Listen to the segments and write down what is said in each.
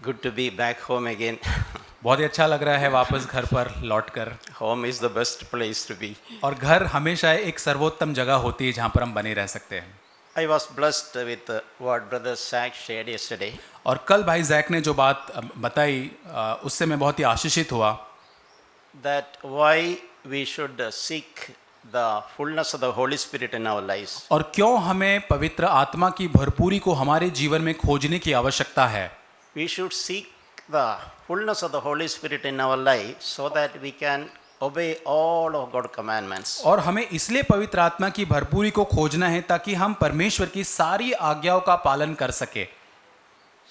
Good to be back home again. बहुत ही अच्छा लग रहा है वापस घर पर लौटकर। Home is the best place to be. और घर हमेशा एक सर्वोत्तम जगह होती है जहाँ पर हम बने रह सकते हैं। I was blessed with what Brother Zach shared yesterday. और कल भाई जैक ने जो बात बताई उससे मैं बहुत ही आशीषित हुआ That why we should seek the fullness of the Holy Spirit in our lives. और क्यों हमें पवित्र आत्मा की भरपूरी को हमारे जीवन में खोजने की आवश्यकता है। We should seek the fullness of the Holy Spirit in our life so that we can obey all of God's commandments. और हमें इसलिए पवित्र आत्मा की भरपूरी को खोजना है ताकि हम परमेश्वर की सारी आज्ञाओं का पालन कर सके।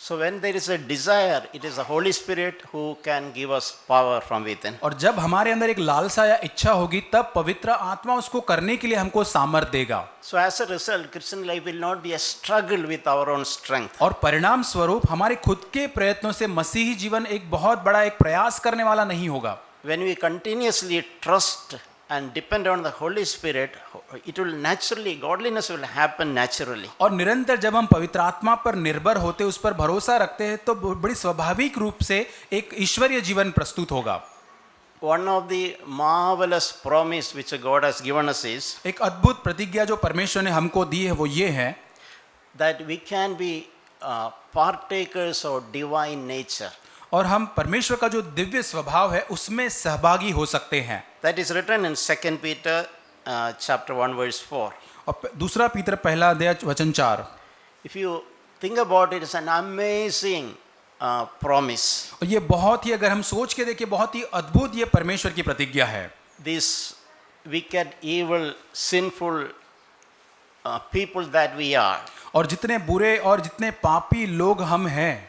So when there is a desire, it is the Holy Spirit who can give us power from within. और जब हमारे अंदर एक लालसा या इच्छा होगी तब पवित्र आत्मा उसको करने के लिए हमको सामर्थ देगा। So as a result, Christian life will not be a struggle with our own strength. और परिणाम स्वरूप हमारे खुद के प्रयत्नों से मसीही जीवन एक बहुत बड़ा एक प्रयास करने वाला नहीं होगा। When we continuously trust and depend on the Holy Spirit, it will naturally, godliness will happen naturally. और निरंतर जब हम पवित्र आत्मा पर निर्भर होते उस पर भरोसा रखते हैं तो बड़ी स्वाभाविक रूप से एक ईश्वरीय जीवन प्रस्तुत होगा। One of the marvelous promise which God has given us is एक अद्भुत प्रतिज्ञा जो परमेश्वर ने हमको दी है वो ये है that we can be partakers of divine nature. और हम परमेश्वर का जो दिव्य स्वभाव है उसमें सहभागी हो सकते हैं। That is written in 2 Peter chapter 1 verse 4. और दूसरा पीतर पहला अध्याय वचन 4। If you think about it, it's an amazing promise. और ये बहुत ही अगर हम सोच के देखें बहुत ही अद्भुत ये परमेश्वर की प्रतिज्ञा है। These wicked, evil, sinful people that we are, और जितने बुरे और जितने पापी लोग हम हैं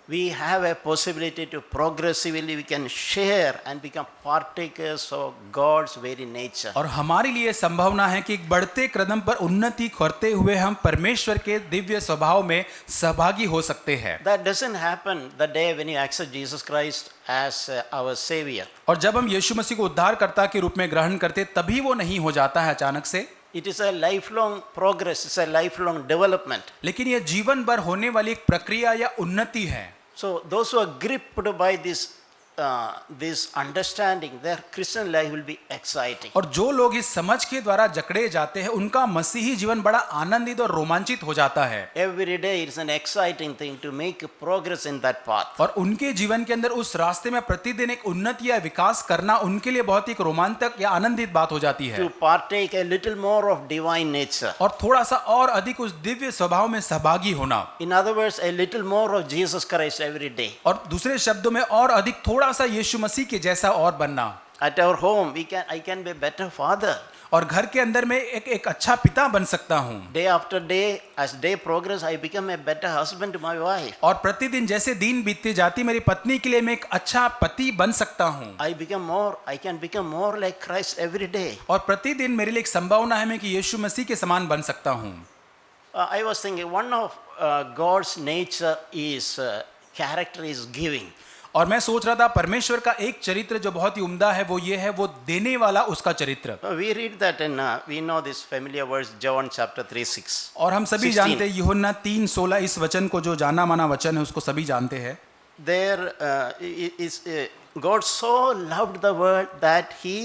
we have a possibility to progressively we can share and become partakers of God's very nature. और हमारे लिए संभावना है कि एक बढ़ते कदम पर उन्नति करते हुए हम परमेश्वर के दिव्य स्वभाव में सहभागी हो सकते हैं। That doesn't happen the day when you accept Jesus Christ as our savior. और जब हम यीशु मसीह को उद्धारकर्ता के रूप में ग्रहण करते तभी वो नहीं हो जाता है अचानक से। It is a lifelong progress, it's a lifelong development. लेकिन ये जीवन भर होने वाली एक प्रक्रिया या उन्नति है। So those who are gripped by this understanding, their Christian life will be exciting. और जो लोग इस समझ के द्वारा जकड़े जाते हैं उनका मसीही जीवन बड़ा आनंदित और रोमांचित हो जाता है। Every day it's an exciting thing to make progress in that path. और उनके जीवन के अंदर उस रास्ते में प्रतिदिन एक उन्नति या विकास करना उनके लिए बहुत ही एक रोमांचक या आनंदित बात हो जाती है। To partake a little more of divine nature. और थोड़ा सा और अधिक उस दिव्य स्वभाव में सहभागी होना। In other words, a little more of Jesus Christ every day. और दूसरे शब्दों में और अधिक थोड़ा सा यीशु मसीह के जैसा और बनना। At our home, I can be a better father. और घर के अंदर में एक अच्छा पिता बन सकता हूँ। Day after day, as day progress, I become a better husband to my wife. और प्रतिदिन जैसे दिन बीतते जाती मेरी पत्नी के लिए मैं एक अच्छा पति बन सकता हूँ। I can become more like Christ every day. और प्रतिदिन मेरे लिए एक संभावना है मैं कि यीशु मसीह के समान बन सकता हूँ। I was thinking one of God's nature is character is giving. और मैं सोच रहा था परमेश्वर का एक चरित्र जो बहुत ही उम्दा है वो ये है वो देने वाला उसका चरित्र। We read that in we know this familiar verse John chapter 3:6. और हम सभी जानते हैं यूहन्ना 3:16 इस वचन को जो जाना माना वचन है उसको सभी जानते हैं। There is God so loved the world that he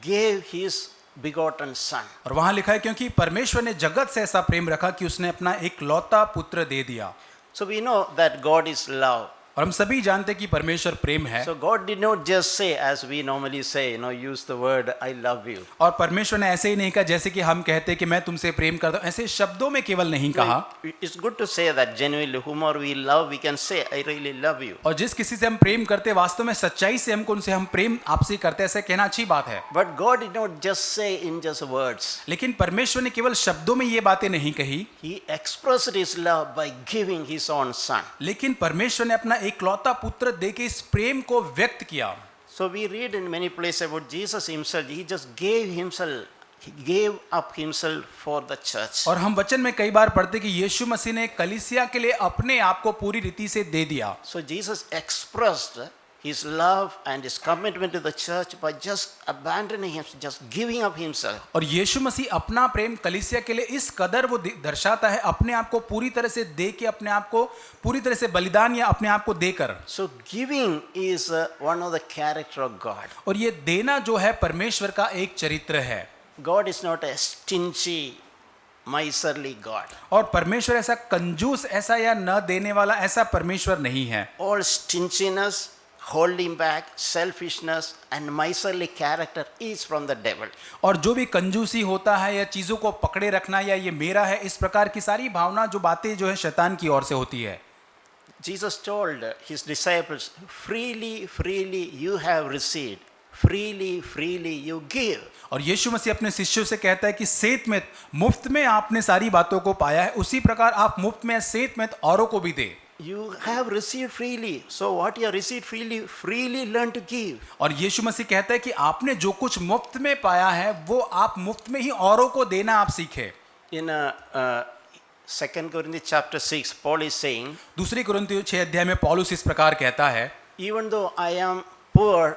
gave his begotten son. और वहाँ लिखा है क्योंकि परमेश्वर ने जगत से ऐसा प्रेम रखा कि उसने अपना एक लौता पुत्र दे दिया। So we know that God is love. और हम सभी जानते हैं कि परमेश्वर प्रेम है। So God did not just say as we normally say, use the word I love you. और परमेश्वर ने ऐसे ही नहीं कहा जैसे कि हम कहते हैं कि मैं तुमसे प्रेम करता हूँ, ऐसे शब्दों में केवल नहीं कहा। It's good to say that genuinely whomever we love we can say I really love you. और जिस किसी से हम प्रेम करते हैं वास्तव में सच्चाई से हमको उनसे हम प्रेम आपसे करते हैं ऐसे कहना अच्छी बात है। But God did not just say in just words. लेकिन परमेश्वर ने केवल शब्दों में ये बातें नहीं कही। He expressed his love by giving his own son. लेकिन परमेश्वर ने अपना एकलौता पुत्र देके इस प्रेम को व्यक्त किया। So we read in many places about Jesus himself. He just gave himself. He gave up himself for the church. और हम वचन में कई बार पढ़ते कि यीशु मसीह ने कलीसिया के लिए अपने आप को पूरी रीति से दे दिया। So Jesus expressed his love and his commitment to the church by just abandoning him, just giving up himself. और यीशु मसीह अपना प्रेम कलीसिया के लिए इस कदर वो दर्शाता है, अपने आप को पूरी तरह से दे के, अपने आप को पूरी तरह से बलिदान या अपने आप को देकर। So giving is one of the character of God. और ये देना जो है परमेश्वर का एक चरित्र है। God is not a stingy, miserly God. और परमेश्वर ऐसा कंजूस, ऐसा या न देने वाला ऐसा परमेश्वर नहीं है। All stinginess, holding back, selfishness and miserly character is from the devil. और जो भी कंजूसी होता है या चीजों को पकड़े रखना या ये मेरा है, इस प्रकार की सारी भावना जो बातें जो है शैतान की ओर से होती है। Jesus told his disciples, freely, freely you have received, freely, freely you give. और यीशु मसीह अपने शिष्यों से कहता है कि सेत में, मुफ्त में आपने सारी बातों को पाया है, उसी प्रकार आप मुफ्त में सेत में औरों को भी दे। You have received freely, so what you have received freely, freely learn to give. और यीशु मसीह कहता है कि आपने जो कुछ मुफ्त में पाया है वो आप मुफ्त में ही औरों को देना आप सीखे। In 2 Corinthians chapter 6, Paul is saying, दूसरी कुरिन्थियों 6 अध्याय में पौलुस इस प्रकार कहता है, even though I am poor,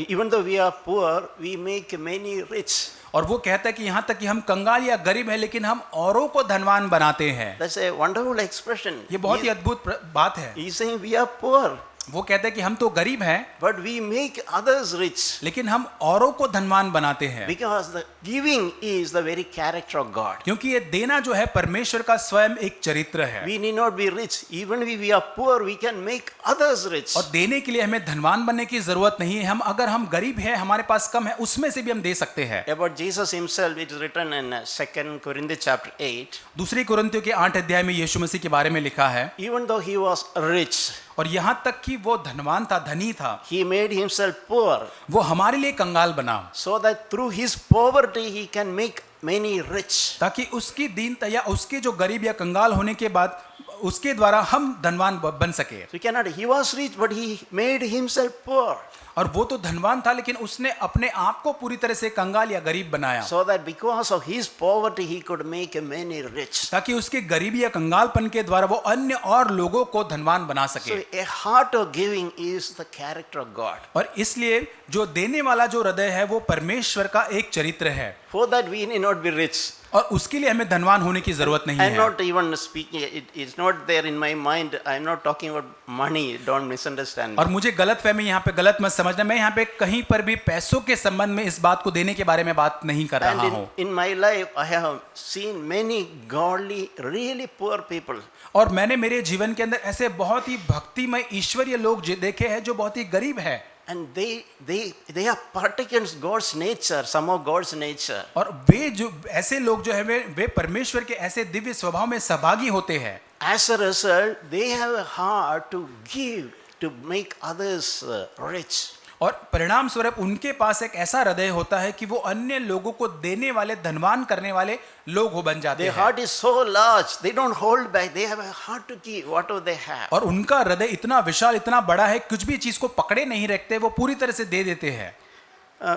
even though we are poor, we make many rich. और वो कहता है कि यहाँ तक कि हम कंगाल या गरीब हैं लेकिन हम औरों को धनवान बनाते हैं। That's a wonderful expression. ये बहुत ही अद्भुत बात है। He's saying we are poor, वो कहते हैं कि हम तो गरीब हैं but we make others rich. लेकिन हम औरों को धनवान बनाते हैं, Because the giving is the very character of God. क्योंकि ये देना जो है परमेश्वर का स्वयं एक चरित्र है। We need not be rich. Even if we are poor, we can make others rich. और देने के लिए हमें धनवान बनने की जरूरत नहीं है। अगर हम गरीब हैं, हमारे पास कम है, उसमें से भी हम दे सकते हैं। About Jesus himself, it is written in 2 Corinthians chapter 8. दूसरी कुरिन्थियों के 8 अध्याय में यीशु मसीह के बारे में लिखा है, Even though he was rich, और यहाँ तक कि वो धनवान था, धनी था, he made himself poor, वो हमारे लिए कंगाल बना, so that through his poverty he can make many rich. ताकि उसकी दीनता या उसके जो गरीब या कंगाल होने के बाद उसके द्वारा हम धनवान बन सके। So he cannot. He was rich, but he made himself poor, और वो तो धनवान था लेकिन उसने अपने आप को पूरी तरह से कंगाल या गरीब बनाया, so that because of his poverty he could make many rich. ताकि उसके गरीबी या कंगालपन के द्वारा वो अन्य और लोगों को धनवान बना So सके। a heart of giving is the character of God. और इसलिए जो देने वाला जो हृदय है वो परमेश्वर का एक चरित्र है। For that we need not be rich. और उसके लिए हमें धनवान होने की जरूरत नहीं I'm है। not even speaking. It's not there in my mind. I'm not talking about money. Don't misunderstand me. और मुझे गलतफहमी यहाँ पे गलत मत समझना, मैं यहाँ पे कहीं पर भी पैसों के संबंध में इस बात को देने के बारे में बात नहीं कर रहा And हूँ। in my life, I have seen many godly, really poor people. और मैंने मेरे जीवन के अंदर ऐसे बहुत ही भक्तिमय ईश्वरीय लोग देखे हैं जो बहुत ही गरीब है, And they are partaking God's nature, some of God's nature. और वे जो ऐसे लोग जो है वे परमेश्वर के ऐसे दिव्य स्वभाव में सहभागी होते हैं। As a result, they have a heart to give, to make others rich. और परिणाम स्वरूप उनके पास एक ऐसा हृदय होता है कि वो अन्य लोगों को देने वाले, धनवान करने वाले लोग हो बन जाते Their हैं। heart is so large, they don't hold back. They have a heart to give whatever they have. और उनका हृदय इतना विशाल, इतना बड़ा है, कुछ भी चीज को पकड़े नहीं रखते, वो पूरी तरह से दे देते हैं।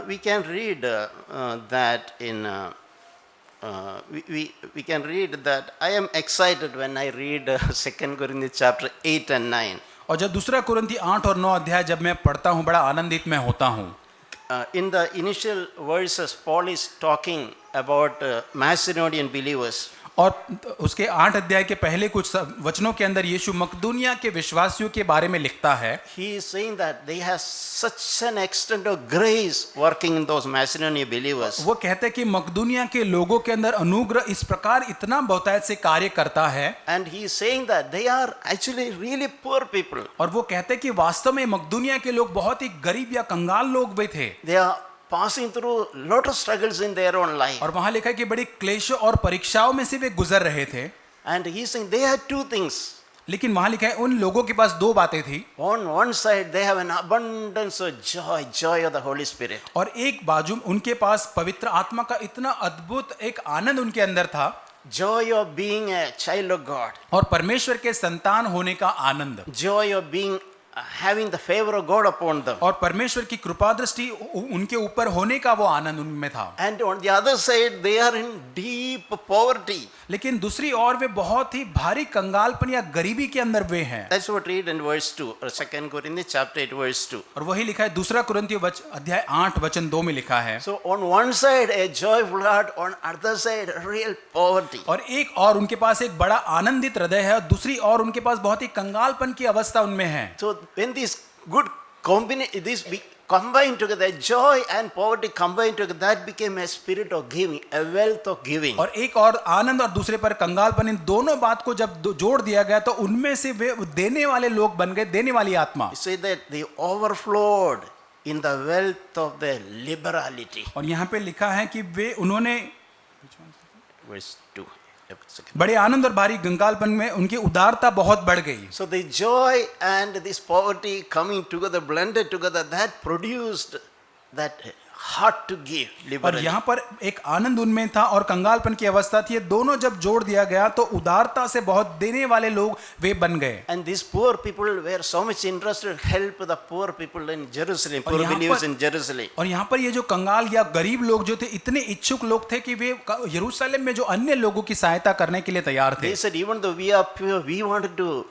We can read that in. We can read that. I am excited when I read 2 Corinthians chapter 8 and 9. और जब दूसरा कुरिन्थी 8 और 9 अध्याय जब मैं पढ़ता हूँ, बड़ा आनंदित मैं होता हूँ। In the initial verses, Paul is talking about Macedonian believers. और उसके 8 अध्याय के पहले कुछ वचनों के अंदर यीशु मकदूनिया के विश्वासियों के बारे में लिखता है। He is saying that they have such an extent of grace working in those Macedonian believers. वो कहते हैं कि मकदूनिया के लोगों के अंदर अनुग्रह इस प्रकार इतना बहुतायत से कार्य करता है। And he is saying that they are actually really poor people. और वो कहते हैं कि वास्तव में मकदूनिया के लोग बहुत ही गरीब या कंगाल लोग भी थे। They are passing through lot of struggles in their own life. और वहां लिखा है कि बड़ी क्लेशों और परीक्षाओं में से वे गुजर रहे थे। And he is saying they had two things. लेकिन वहां लिखा है उन लोगों के पास दो बातें थी। On one side they have an abundance of joy of the Holy Spirit. और एक बाजू उनके पास पवित्र आत्मा का इतना अद्भुत एक आनंद उनके अंदर था। Joy of being a child of God. और परमेश्वर के संतान होने का आनंद। Joy of being having the favor of God upon them. और परमेश्वर की कृपा दृष्टि उनके ऊपर होने का वो आनंद उनमें था। And on the other side, they are in deep poverty. लेकिन दूसरी ओर वे बहुत ही भारी कंगालपन या गरीबी के अंदर वे हैं। That's what read in verse 2, or 2 Corinthians chapter 8, verse 2. और वही लिखा है दूसरा कुरिन्थियों अध्याय 8 वचन 2 में लिखा है। So on one side, a joyful heart, on other side, real poverty. और एक और उनके पास एक बड़ा आनंदित हृदय है और दूसरी ओर उनके पास बहुत ही कंगालपन की अवस्था उनमें है। So when these good combined together, joy and poverty combined together, that became a spirit of giving, a wealth of giving. और एक और आनंद और दूसरे पर कंगालपन, इन दोनों बात को जब जोड़ दिया गया तो उनमें से वे देने वाले लोग बन गए, देने वाली आत्मा। You say that they overflowed in the wealth of their liberality. और यहाँ पे लिखा है कि वे उन्होंने Verse 2. बड़े आनंद और भारी कंगालपन में उनकी उदारता बहुत बढ़ गई। So the joy and this poverty coming together, blended together, that produced that heart to give और liberally. यहाँ पर एक आनंद उनमें था और कंगालपन की अवस्था थी, ये दोनों जब जोड़ दिया गया तो उदारता से बहुत देने वाले लोग वे बन गए। And these poor people were so much interested to help the poor people in Jerusalem, और poor यहाँ believers पर- in Jerusalem. और यहाँ पर ये जो कंगाल या गरीब लोग जो थे इतने इच्छुक लोग थे कि वे यरूशलेम में जो अन्य लोगों की सहायता करने के लिए तैयार थे। They said, even though we are pure, we wanted to,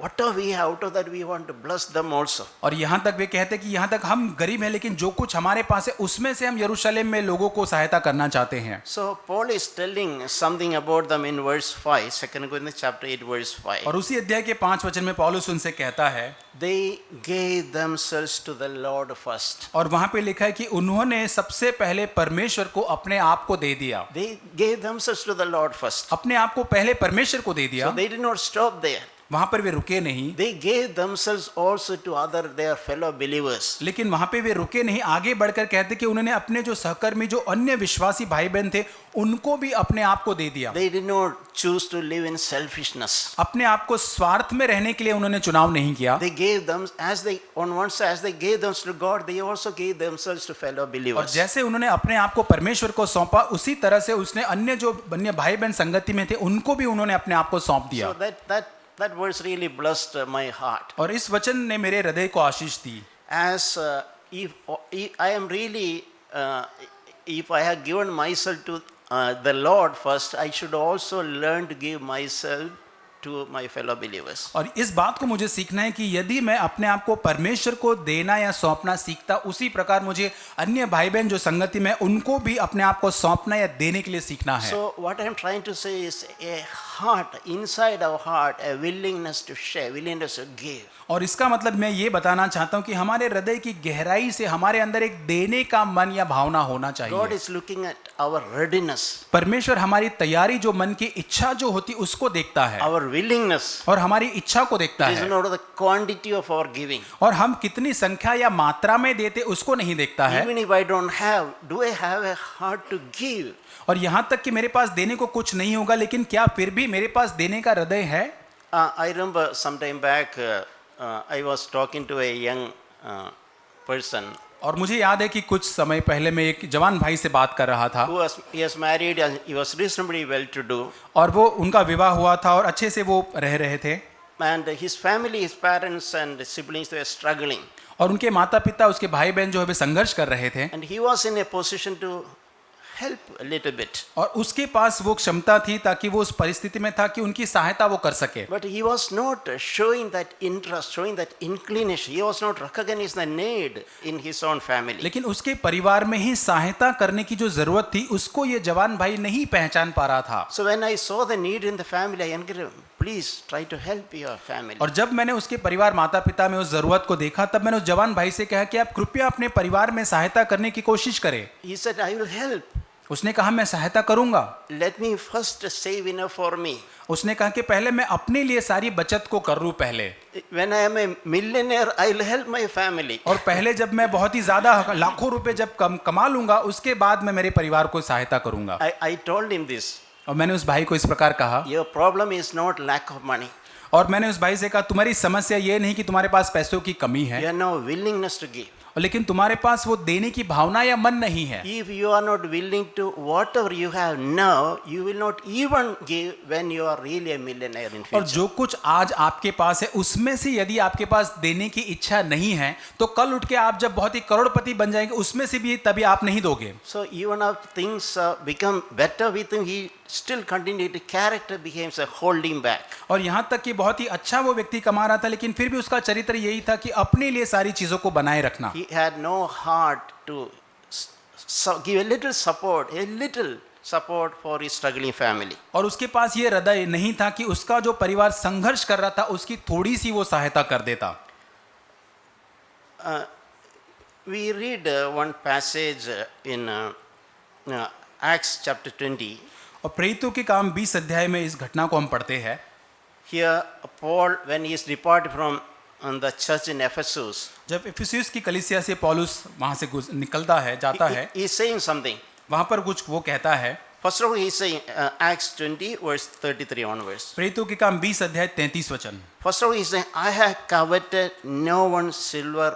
whatever we have out of that, we want to bless them also. और यहाँ तक वे कहते कि यहाँ तक हम गरीब हैं लेकिन जो कुछ हमारे पास है उसमें से हम यरूशलेम में लोगों को सहायता करना चाहते हैं। So Paul is telling something about them in verse 5, 2 Corinthians chapter 8, verse 5. और उसी अध्याय के 5 वचन में पौलुस उनसे कहता है, They gave themselves to the Lord first. और वहां पे लिखा है कि उन्होंने सबसे पहले परमेश्वर को अपने आप को दे दिया। They gave themselves to the Lord first. अपने आप को पहले परमेश्वर को दे दिया। So they did not stop there. वहां पर वे रुके नहीं, They gave themselves also to other their fellow believers. लेकिन वहां पे वे रुके नहीं, आगे बढ़कर कहते कि उन्होंने अपने जो सहकर्मी जो अन्य विश्वासी भाई बहन थे उनको भी अपने आप को दे दिया। They did not choose to live in selfishness. अपने आप को स्वार्थ में रहने के लिए उन्होंने चुनाव नहीं किया। They gave them, as they, on one side, as they gave themselves to God, they also gave themselves to fellow और believers. जैसे उन्होंने अपने आप को परमेश्वर को सौंपा उसी तरह से उसने अन्य जो अन्य भाई बहन संगति में थे उनको भी उन्होंने अपने आप को सौंप दिया। So that verse really blessed my heart. और इस वचन ने मेरे हृदय को आशीष दी। As if I am really, if I have given myself to the Lord first, I should also learn to give myself to my fellow believers. और इस बात को मुझे सीखना है कि यदि मैं अपने आप को परमेश्वर को देना या सौंपना सीखता, उसी प्रकार मुझे अन्य भाई बहन जो संगति में उनको भी अपने आप को सौंपना या देने के लिए सीखना है। So what I am trying to say is a heart, inside our heart, a willingness to share, willingness to give. और इसका मतलब मैं ये बताना चाहता हूँ कि हमारे हृदय की गहराई से हमारे अंदर एक देने का मन या भावना होना God चाहिए। is looking at our readiness, परमेश्वर हमारी तैयारी जो मन की इच्छा जो होती उसको देखता है our willingness. और हमारी इच्छा को देखता It is है, not the quantity of our giving. और हम कितनी संख्या या मात्रा में देते उसको नहीं देखता है। Even if I don't have, do I have a heart to give? और यहाँ तक कि मेरे पास देने को कुछ नहीं होगा लेकिन क्या फिर भी मेरे पास देने का हृदय है? I remember some time back, I was talking to a young person और मुझे याद है कि कुछ समय पहले मैं एक जवान भाई से बात कर रहा था he was married and he was reasonably well to do, और वो उनका विवाह हुआ था और अच्छे से वो रह रहे थे and his family, his parents and siblings were struggling, और उनके माता पिता उसके भाई बहन जो है वे संघर्ष कर रहे थे and he was in a position to help a little bit, और उसके पास वो क्षमता थी ताकि वो उस परिस्थिति में था कि उनकी सहायता वो कर सके। but he was not showing that interest, showing that inclination. He was not recognizing the need in his own family. लेकिन उसके परिवार में ही सहायता करने की जो जरूरत थी उसको ये जवान भाई नहीं पहचान पा रहा था। So when I saw the need in the family, I encouraged him, please try to help your family. और जब मैंने उसके परिवार माता पिता में उस जरूरत को देखा तब मैंने उस जवान भाई से कहा कि आप कृपया अपने परिवार में सहायता करने की कोशिश करें। He said, I will help. उसने कहा मैं सहायता करूंगा। Let me first save enough for me. उसने कहा कि पहले मैं अपने लिए सारी बचत को कर लूं पहले, When I am a millionaire, I will help my family. और पहले जब मैं बहुत ही ज्यादा लाखों रुपए जब कमा लूंगा उसके बाद मैं मेरे परिवार को सहायता करूंगा। I told him this. और मैंने उस भाई को इस प्रकार कहा, Your problem is not lack of money. और मैंने उस भाई से कहा तुम्हारी समस्या ये नहीं कि तुम्हारे पास पैसों की कमी है, You have no willingness to give. और लेकिन तुम्हारे पास वो देने की भावना या मन नहीं है, if you are not willing to, whatever you have now, you will not even give when you are really a millionaire in और future. जो कुछ आज आपके पास है उसमें से यदि आपके पास देने की इच्छा नहीं है तो कल उठ के आप जब बहुत ही करोड़पति बन जाएंगे उसमें से भी तभी आप नहीं दोगे। So even after things become better with him, he still continued. Character becomes a holding back. और यहाँ तक कि बहुत ही अच्छा वो व्यक्ति कमा रहा था लेकिन फिर भी उसका चरित्र यही था कि अपने लिए सारी चीजों को बनाए रखना। He had no heart to give a little support for his struggling family. और उसके पास ये हृदय नहीं था कि उसका जो परिवार संघर्ष कर रहा था उसकी थोड़ी सी वो सहायता कर देता। We read one passage in Acts chapter 20. और प्रेरितों के काम 20 अध्याय में इस घटना को हम पढ़ते हैं। Here, Paul, when he is departed from the church in Ephesus, जब इफिसियुस की कलीसिया से पौलुस वहां से निकलता है, जाता है, he is saying something. वहां पर कुछ वो कहता है। First of all, he is saying Acts 20, verse 33 onwards. प्रेरितों के काम 20 अध्याय 33 वचन। First of all, he is saying, I have coveted no one's silver,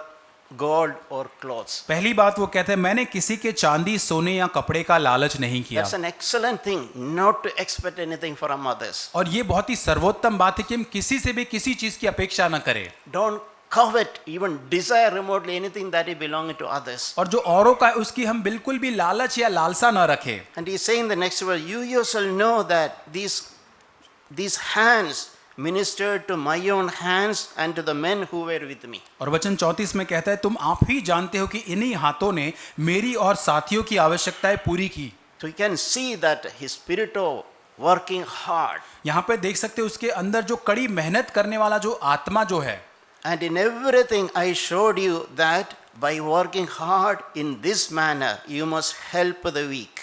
gold or clothes. पहली बात वो कहते हैं मैंने किसी के चांदी, सोने या कपड़े का लालच नहीं किया। That's an excellent thing, not to expect anything from others. और ये बहुत ही सर्वोत्तम बात है कि हम किसी से भी किसी चीज की अपेक्षा न करें Don't covet, even desire remotely anything that is belonging to others. और जो औरों का है उसकी हम बिल्कुल भी लालच या लालसा न रखें। And he is saying the next verse, you yourself know that these hands ministered to my own hands and to the men who were with me. और वचन 34 में कहता है तुम आप ही जानते हो कि इन्हीं हाथों ने मेरी और साथियों की आवश्यकताएं पूरी की। So you can see that his spirit of working hard. यहाँ पे देख सकते हो उसके अंदर जो कड़ी मेहनत करने वाला जो आत्मा जो है। And in everything I showed you that by working hard in this manner you must help the weak.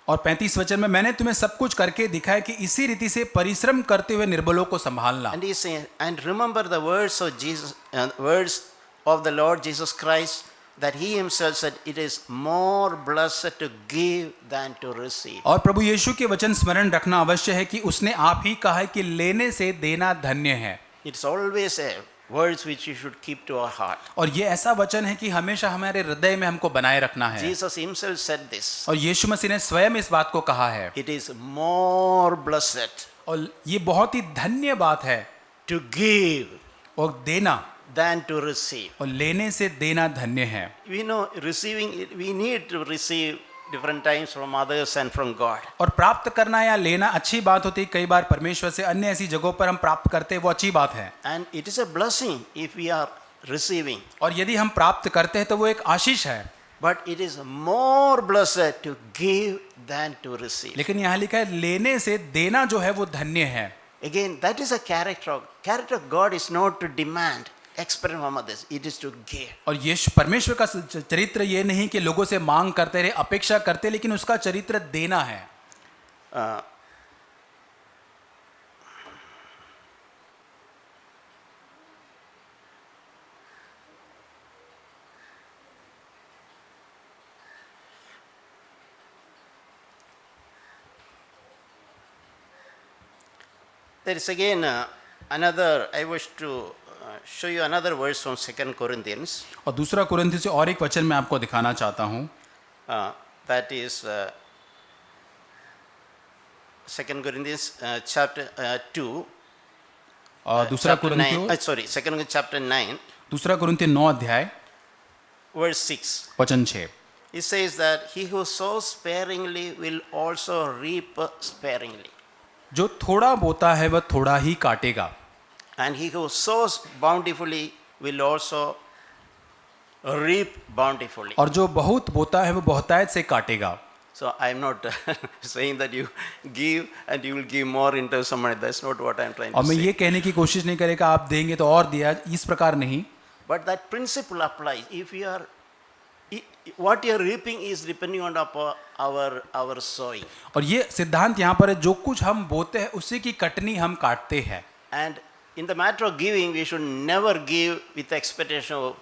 और 35 वचन में मैंने तुम्हें सब कुछ करके दिखाया कि इसी रीति से परिश्रम करते हुए निर्बलों को संभालना। And he is saying, and remember the words of Jesus, words of the Lord Jesus Christ, that he himself said, it is more blessed to give than to receive. और प्रभु यीशु के वचन स्मरण रखना अवश्य है कि उसने आप ही कहा है कि लेने से देना धन्य है। It's always a words which you should keep to our heart. और ये ऐसा वचन है कि हमेशा हमारे हृदय में हमको बनाए रखना है। Jesus himself said this. और यीशु मसीह ने स्वयं इस बात को कहा है। It is more blessed और ये बहुत ही धन्य बात है to give और देना than to receive. और लेने से देना धन्य है। We know receiving, we need to receive different times from others and from God. और प्राप्त करना या लेना अच्छी बात होती है, कई बार परमेश्वर से अन्य ऐसी जगहों पर हम प्राप्त करते हैं वो अच्छी बात है। And it is a blessing if we are receiving. और यदि हम प्राप्त करते हैं तो वो एक आशीष है। But it is more blessed to give than to receive. लेकिन यहाँ लिखा है लेने से देना जो है वो धन्य है। Again, that is a character of God is not to demand, expect from others. It is to give. और ये परमेश्वर का चरित्र ये नहीं कि लोगों से मांग करते रहे, अपेक्षा करते, लेकिन उसका चरित्र देना है। There is again another, I wish to show you another verse from 2 Corinthians. और दूसरा कुरिन्थियों से और एक वचन मैं आपको दिखाना चाहता हूँ। That is 2 Corinthians chapter 2. और दूसरा chapter कुरिन्थियों 9, sorry, 2 Corinthians chapter 9, दूसरा कुरिन्थियों 9 अध्याय verse 6. वचन 6। It says that he who sows sparingly will also reap sparingly. जो थोड़ा बोता है वह थोड़ा ही काटेगा। And he who sows bountifully will also reap bountifully. और जो बहुत बोता है वो बहुतायत से काटेगा। So I am not saying that you give and you will give more into somebody. That's not what I am trying और to मैं say. ये कहने की कोशिश नहीं करेगा आप देंगे तो और दिया, इस प्रकार नहीं। But that principle applies. If you are, what you are reaping is depending on our sowing. और ये सिद्धांत यहाँ पर है, जो कुछ हम बोते हैं उसी की कटनी हम काटते हैं। And in the matter of giving, we should never give with expectation of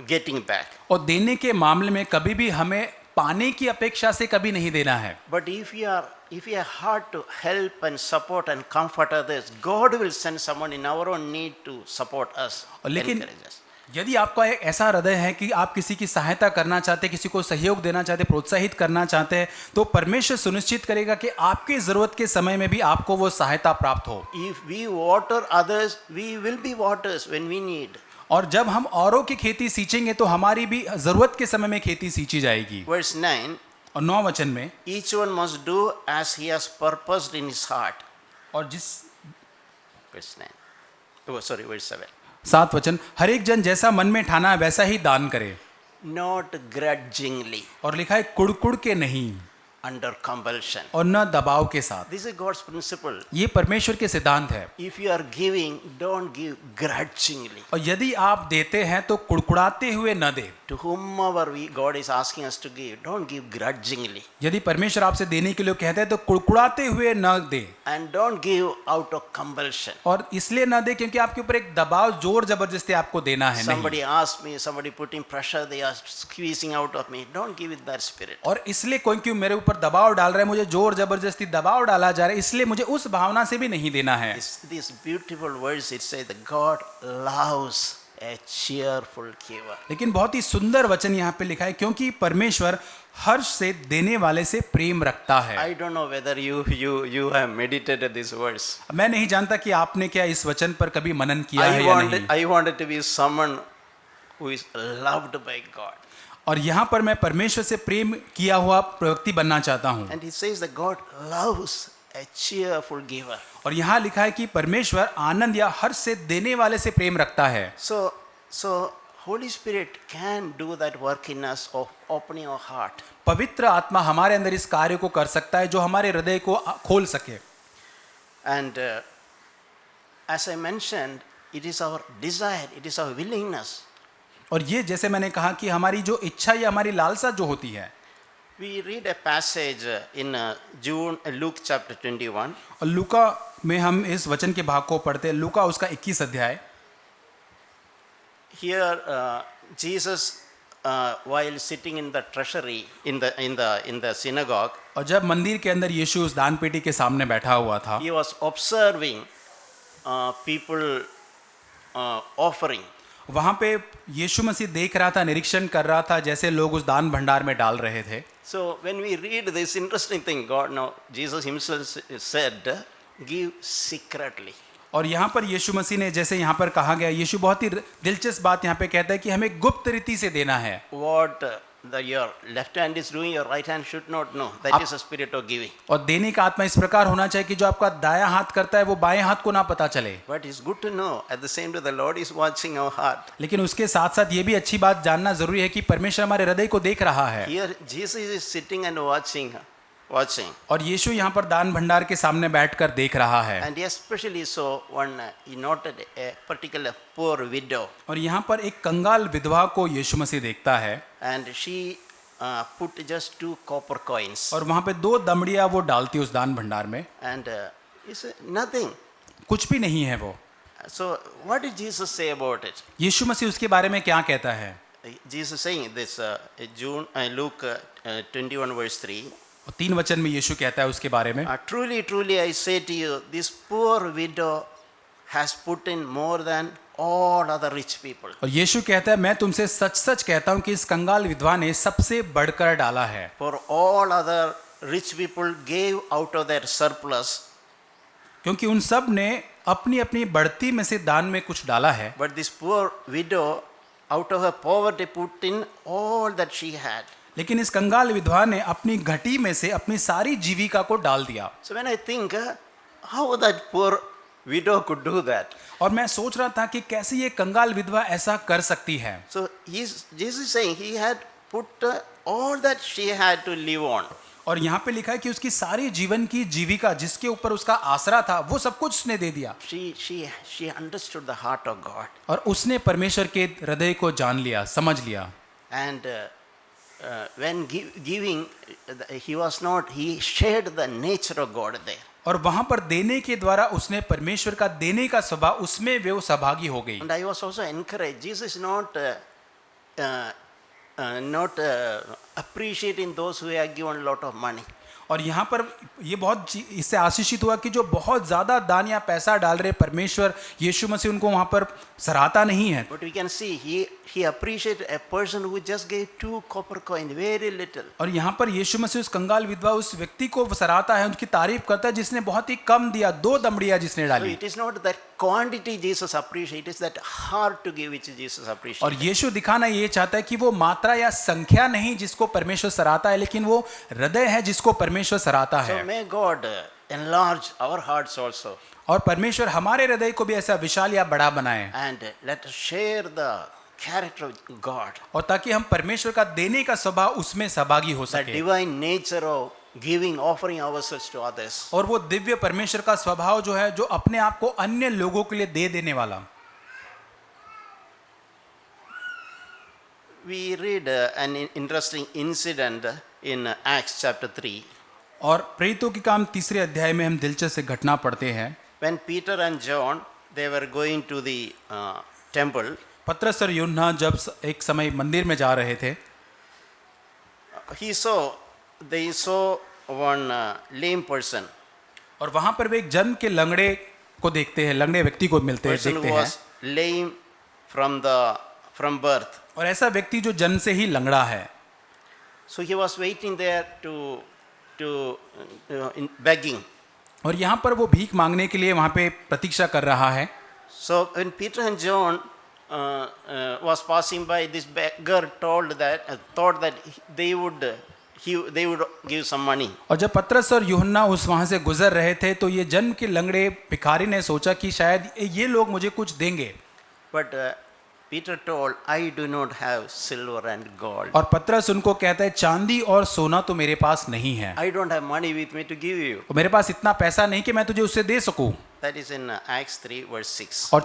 getting back. और देने के मामले में कभी भी हमें पाने की अपेक्षा से कभी नहीं देना है। But if you are hard to help and support and comfort others, God will send someone in our own need to support us. और लेकिन encourage us. यदि आपका एक ऐसा हृदय है कि आप किसी की सहायता करना चाहते, किसी को सहयोग देना चाहते, प्रोत्साहित करना चाहते हैं, तो परमेश्वर सुनिश्चित करेगा कि आपकी जरूरत के समय में भी आपको वो सहायता प्राप्त हो। If we water others, we will be waters when we need. और जब हम औरों की खेती सींचेंगे तो हमारी भी जरूरत के समय में खेती सींची जाएगी। Verse 9, और 9 वचन में, each one must do as he has purposed in his heart. और जिस Verse 9. Oh, sorry, verse 7. 7 वचन, हर एक जन जैसा मन में ठाना है वैसा ही दान करे। Not grudgingly, और लिखा है कुड़कुड़ के नहीं under compulsion. और न दबाव के साथ। This is God's principle. ये परमेश्वर के सिद्धांत है। If you are giving, don't give grudgingly. और यदि आप देते हैं तो कुड़कुड़ाते हुए न दे। To whomever God is asking us to give, don't give grudgingly. यदि परमेश्वर आपसे देने के लिए कहते हैं तो कुड़कुड़ाते हुए न दे। And don't give out of compulsion. और इसलिए न दे क्योंकि आपके ऊपर एक दबाव, जोर जबरदस्ती आपको देना है। Somebody नहीं। asked me, somebody putting pressure, they are squeezing out of me. Don't give it that spirit. और इसलिए कोई क्यों मेरे ऊपर दबाव डाल रहा है, मुझे जोर जबरदस्ती दबाव डाला जा रहा है, इसलिए मुझे उस भावना से भी नहीं देना है। This beautiful words, it says that God loves a cheerful giver. लेकिन बहुत ही सुंदर वचन यहाँ पे लिखा है, क्योंकि परमेश्वर हर्ष से देने वाले से प्रेम रखता है। I don't know whether you have meditated this verse. मैं नहीं जानता कि आपने क्या इस वचन पर कभी मनन किया है या नहीं। I wanted to be someone who is loved by God. और यहाँ पर मैं परमेश्वर से प्रेम किया हुआ व्यक्ति बनना चाहता हूँ। And he says that God loves a cheerful giver. और यहाँ लिखा है कि परमेश्वर आनंद या हर्ष से देने वाले से प्रेम रखता है। So Holy Spirit can do that work in us of opening our heart. पवित्र आत्मा हमारे अंदर इस कार्य को कर सकता है जो हमारे हृदय को खोल सके। And as I mentioned, it is our desire, it is our willingness. और ये जैसे मैंने कहा कि हमारी जो इच्छा या हमारी लालसा जो होती है। We read a passage in Luke chapter 21. और लूका में हम इस वचन के भाग को पढ़ते हैं, लूका उसका 21 अध्याय। Here Jesus, while sitting in the treasury in the synagogue, और जब मंदिर के अंदर यीशु उस दान पेटी के सामने बैठा हुआ था, he was observing people offering. वहाँ पे यीशु मसीह देख रहा था, निरीक्षण कर रहा था जैसे लोग उस दान भंडार में डाल रहे थे। So when we read this interesting thing, Jesus himself said, give secretly. और यहाँ पर यीशु मसीह ने, जैसे यहाँ पर कहा गया, यीशु बहुत ही दिलचस्प बात यहाँ पे कहता है कि हमें गुप्त रीति से देना है। What your left hand is doing, your right hand should not know. That is the spirit of giving. और देने का आत्मा इस प्रकार होना चाहिए कि जो आपका दायां हाथ करता है वो बाएं हाथ को ना पता चले। But it's good to know at the same time the Lord is watching our heart. लेकिन उसके साथ साथ ये भी अच्छी बात जानना जरूरी है कि परमेश्वर हमारे हृदय को देख रहा है। Here Jesus is sitting and watching. और यीशु यहाँ पर दान भंडार के सामने बैठकर देख रहा है। And especially so when he noted a particular poor widow. और यहाँ पर एक कंगाल विधवा को यीशु मसीह देखता है। And she put just 2 copper coins. और वहाँ पे 2 दमड़ियाँ वो डालती उस दान भंडार में। And it's nothing. कुछ भी नहीं है वो। So what did Jesus say about it? यीशु मसीह उसके बारे में क्या कहता है? Jesus saying this Luke 21 verse 3. 3 वचन में यीशु कहता है उसके बारे में, Truly, truly I say to you, this poor widow has put in more than all other rich people. और यीशु कहता है मैं तुमसे सच सच कहता हूँ कि इस कंगाल विधवा ने सबसे बढ़कर डाला है। For all other rich people gave out of their surplus. क्योंकि उन सब ने अपनी अपनी बढ़ती में से दान में कुछ डाला है। But this poor widow out of her poverty put in all that she had. लेकिन इस कंगाल विधवा ने अपनी घटी में से अपनी सारी जीविका को डाल दिया। So when I think how that poor widow could do that. और मैं सोच रहा था कि कैसे ये कंगाल विधवा ऐसा कर सकती है। So Jesus is saying he had put all that she had to live on. और यहाँ पे लिखा है कि उसकी सारी जीवन की जीविका जिसके ऊपर उसका आसरा था वो सब कुछ उसने दे दिया। She understood the heart of God. और उसने परमेश्वर के हृदय को जान लिया, समझ लिया। And when giving, he shared the nature of God there. और वहां पर देने के द्वारा उसने परमेश्वर का देने का स्वभाव, उसमें वे सहभागी हो गई। And I was also encouraged. Jesus is not appreciating those who have given a lot of money. और यहाँ पर ये बहुत इससे आशीषित हुआ कि जो बहुत ज़्यादा दान या पैसा डाल रहे परमेश्वर यीशु मसीह उनको वहाँ पर सराहता नहीं है। But we can see he appreciated a person who just gave 2 copper coin, very little. और यहाँ पर यीशु मसीह उस कंगाल विधवा उस व्यक्ति को सराहता है, उनकी तारीफ करता है जिसने बहुत ही कम दिया, 2 दमड़ियाँ जिसने So डाली। it is not that quantity Jesus appreciates, it is that heart to give which Jesus appreciates. और यीशु दिखाना ये चाहता है कि वो मात्रा या संख्या नहीं जिसको परमेश्वर सराहता है, लेकिन वो हृदय है जिसको परमेश्वर सराहता So है। may God enlarge our hearts also, और परमेश्वर हमारे हृदय को भी ऐसा विशाल या बड़ा बनाए, and let us share the character of God, और ताकि हम परमेश्वर का देने का स्वभाव उसमें सहभागी हो the सके, divine nature of giving, offering ourselves to others. और वो दिव्य परमेश्वर का स्वभाव जो है, जो अपने आप को अन्य लोगों के लिए दे देने वाला। We read an interesting incident in Acts chapter 3. और प्रेरितों की काम 3 अध्याय में हम दिलचस्प घटना पढ़ते हैं। When Peter and John, they were going to the temple, पतरस और यूहन्ना जब एक समय मंदिर में जा रहे थे, they saw one lame person, और वहां पर वे एक जन्म के लंगड़े को देखते हैं, लंगड़े व्यक्ति को मिलते हैं, person देखते who हैं। was lame from birth. और ऐसा व्यक्ति जो जन्म से ही लंगड़ा है, So he was waiting there to in begging. और यहाँ पर वो भीख मांगने के लिए वहाँ पे प्रतीक्षा कर रहा है। So when Peter and John was passing by, this beggar thought that they would give some money. और जब पतरस और यूहन्ना उस वहाँ से गुजर रहे थे, तो ये जन्म के लंगड़े भिखारी ने सोचा कि शायद ये लोग मुझे कुछ देंगे। But Peter told, I do not have silver and gold. और पतरस उनको कहता है, चांदी और सोना तो मेरे पास नहीं है, I don't have money with me to give you. और मेरे पास इतना पैसा नहीं कि मैं तुझे उससे दे सकूं। That is in Acts 3 verse 6. और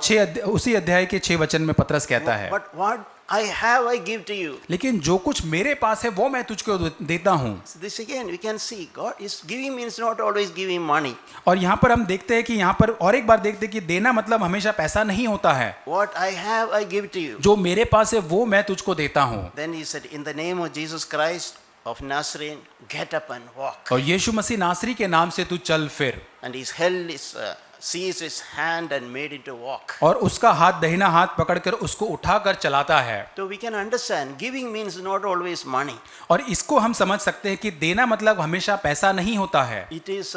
उसी अध्याय के 6 वचन में पतरस कहता है, But what I have, I give to you. लेकिन जो कुछ मेरे पास है वो मैं तुझको देता हूँ। So this again we can see God is giving means not always giving money. और यहाँ पर हम देखते हैं कि यहाँ पर और एक बार देखते हैं कि देना मतलब हमेशा पैसा नहीं होता है। What I have, I give to you. जो मेरे पास है वो मैं तुझको देता हूँ। Then he said, in the name of Jesus Christ of Nazarene, get up and walk. और यीशु मसीह नासरी के नाम से तू चल फिर। And he held seized his hand and made it to walk. और उसका हाथ, दाहिना हाथ पकड़कर उसको उठाकर चलाता है। So we can understand giving means not always money. और इसको हम समझ सकते हैं कि देना मतलब हमेशा पैसा नहीं होता है। It is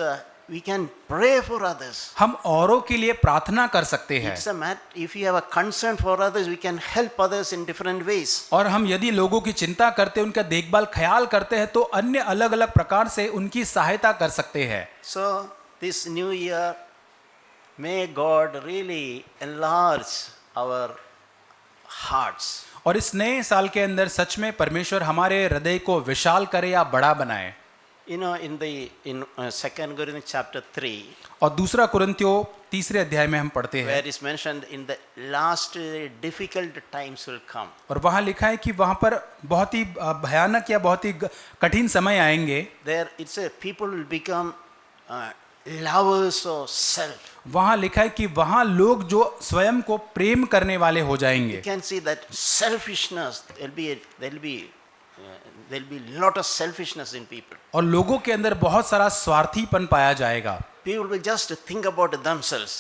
we can pray for others. हम औरों के लिए प्रार्थना कर सकते हैं। It's a matter, if you have a concern for others, we can help others in different ways. और हम यदि लोगों की चिंता करते हैं, उनका देखभाल ख्याल करते हैं, तो अन्य अलग अलग प्रकार से उनकी सहायता कर सकते हैं। So this new year, may God really enlarge our hearts. और इस नए साल के अंदर सच में परमेश्वर हमारे हृदय को विशाल करे या बड़ा बनाए। You know, in 2 Corinthians chapter 3, और दूसरा कुरिन्थियों 3 अध्याय में हम पढ़ते हैं, where is mentioned in the last difficult times will come. और वहाँ लिखा है कि वहाँ पर बहुत ही भयानक या बहुत ही कठिन समय आएंगे। There it's a people will become lovers of self. वहाँ लिखा है कि वहाँ लोग जो स्वयं को प्रेम करने वाले हो जाएंगे। You can see that selfishness, there'll be lot of selfishness in people. और लोगों के अंदर बहुत सारा स्वार्थीपन पाया जाएगा। People will just think about themselves.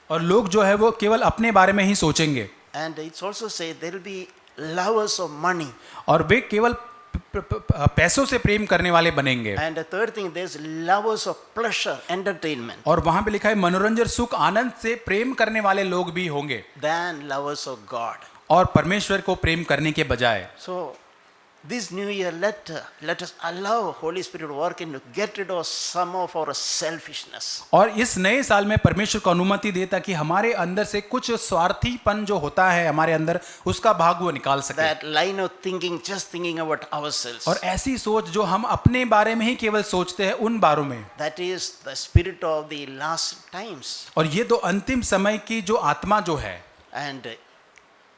और लोग जो है वो केवल अपने बारे में ही सोचेंगे। And it's also say there'll be lovers of money. और वे केवल पैसों से प्रेम करने वाले बनेंगे। And the third thing, there's lovers of pleasure, entertainment, और वहां पे लिखा है मनोरंजन, सुख, आनंद से प्रेम करने वाले लोग भी होंगे, than lovers of God. और परमेश्वर को प्रेम करने के बजाय। So this new year, let us allow Holy Spirit to work and to get rid of some of our selfishness. और इस नए साल में परमेश्वर को अनुमति दे ताकि हमारे अंदर से कुछ स्वार्थीपन जो होता है हमारे अंदर, उसका भाग वो निकाल सके। That line of thinking, just thinking about ourselves. और ऐसी सोच जो हम अपने बारे में ही केवल सोचते हैं, उन बारों में। That is the spirit of the last times. और ये तो अंतिम समय की जो आत्मा जो है। And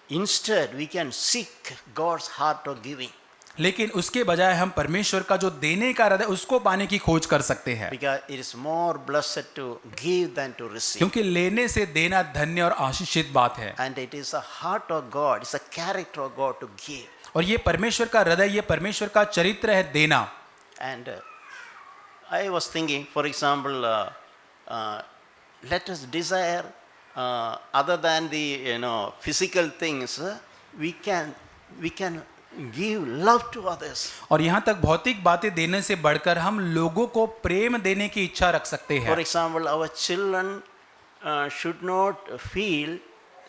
instead we can seek God's heart of giving. लेकिन उसके बजाय हम परमेश्वर का जो देने का हृदय उसको पाने की खोज कर सकते हैं। Because it is more blessed to give than to receive. क्योंकि लेने से देना धन्य और आशीषित बात है। And it is the heart of God, it's a character of God to give. और ये परमेश्वर का हृदय, ये परमेश्वर का चरित्र है देना। And I was thinking, for example, let us desire other than the physical things. We can give love to others. और यहाँ तक भौतिक बातें देने से बढ़कर हम लोगों को प्रेम देने की इच्छा रख सकते For हैं। example, our children should not feel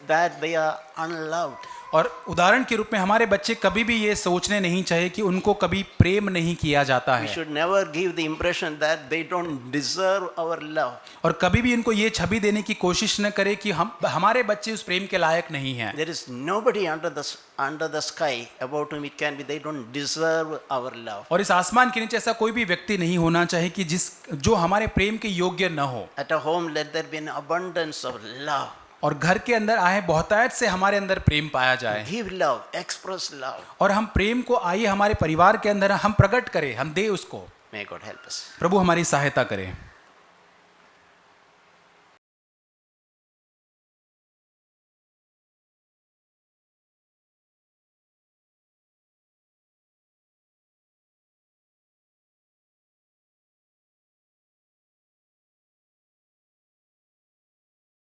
that they are unloved. और उदाहरण के रूप में हमारे बच्चे कभी भी ये सोचने नहीं चाहिए कि उनको कभी प्रेम नहीं किया जाता We है, should never give the impression that they don't deserve our love. और कभी भी इनको ये छवि देने की कोशिश न करे कि हमारे बच्चे उस प्रेम के लायक नहीं हैं। There is nobody under the sky about whom it can be they don't deserve our love. और इस आसमान के नीचे ऐसा कोई भी व्यक्ति नहीं होना चाहिए कि जो हमारे प्रेम के योग्य न हो। At a home, let there be an abundance of love. और घर के अंदर आए बहुतायत से हमारे अंदर प्रेम पाया जाए, Give love, express love. और हम प्रेम को आइए हमारे परिवार के अंदर हम प्रकट करें, हम दे उसको। May God help us. प्रभु हमारी सहायता करे।